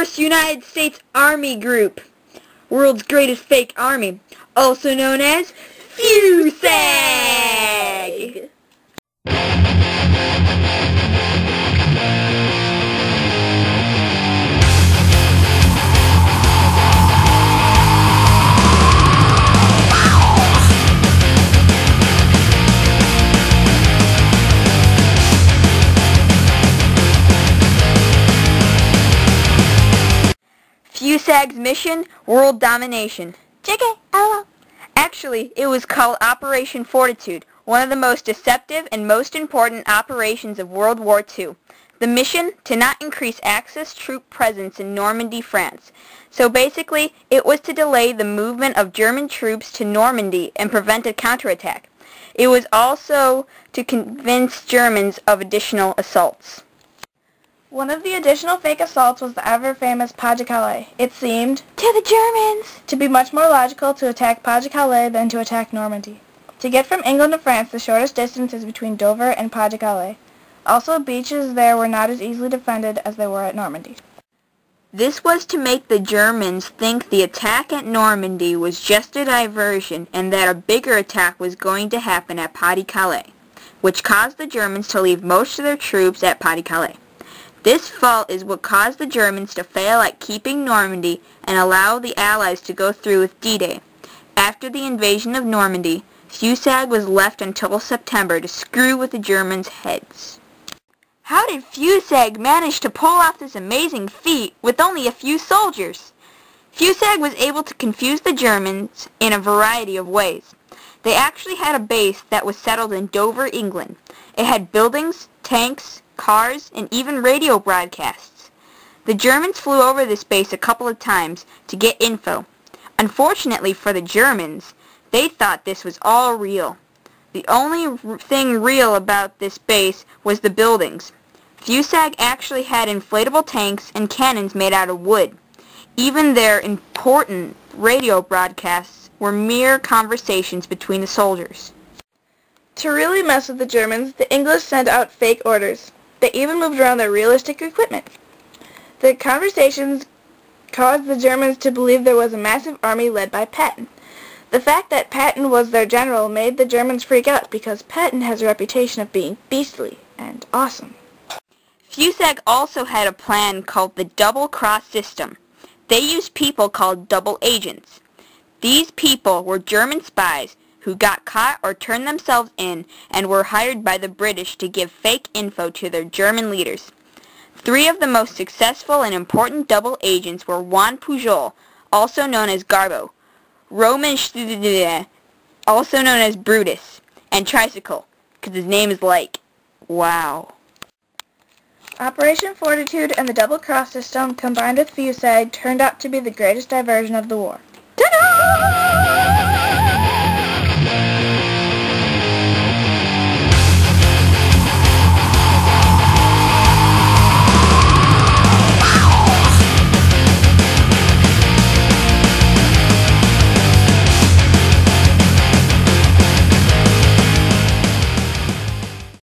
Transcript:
first United States Army group, world's greatest fake army, also known as FUSAG. FUSAG's mission, world domination. JK, LOL. Actually, it was called Operation Fortitude, one of the most deceptive and most important operations of World War II. The mission, to not increase Axis troop presence in Normandy, France. So basically, it was to delay the movement of German troops to Normandy and prevent a counterattack. It was also to convince Germans of additional assaults. One of the additional fake assaults was the ever-famous Pas-de-Calais. It seemed, to the Germans, to be much more logical to attack Pas-de-Calais than to attack Normandy. To get from England to France, the shortest distance is between Dover and Pas-de-Calais. Also, beaches there were not as easily defended as they were at Normandy. This was to make the Germans think the attack at Normandy was just a diversion and that a bigger attack was going to happen at Pas-de-Calais, which caused the Germans to leave most of their troops at Pas-de-Calais. This fault is what caused the Germans to fail at keeping Normandy and allow the Allies to go through with D-Day. After the invasion of Normandy, FUSAG was left until September to screw with the Germans' heads. How did FUSAG manage to pull off this amazing feat with only a few soldiers? FUSAG was able to confuse the Germans in a variety of ways. They actually had a base that was settled in Dover, England. It had buildings, tanks, cars, and even radio broadcasts. The Germans flew over this base a couple of times to get info. Unfortunately for the Germans, they thought this was all real. The only thing real about this base was the buildings. FUSAG actually had inflatable tanks and cannons made out of wood. Even their important radio broadcasts were mere conversations between the soldiers. To really mess with the Germans, the English sent out fake orders. They even moved around their realistic equipment. The conversations caused the Germans to believe there was a massive army led by Patton. The fact that Patton was their general made the Germans freak out because Patton has a reputation of being beastly and awesome. FUSAG also had a plan called the double-cross system. They used people called double agents. These people were German spies who got caught or turned themselves in and were hired by the British to give fake info to their German leaders. 3 of the most successful and important double agents were Juan Pujol, also known as Garbo, Roman Sch, also known as Brutus, and Tricycle, because his name is like, wow. Operation Fortitude and the double-cross system combined with FUSAG turned out to be the greatest diversion of the war.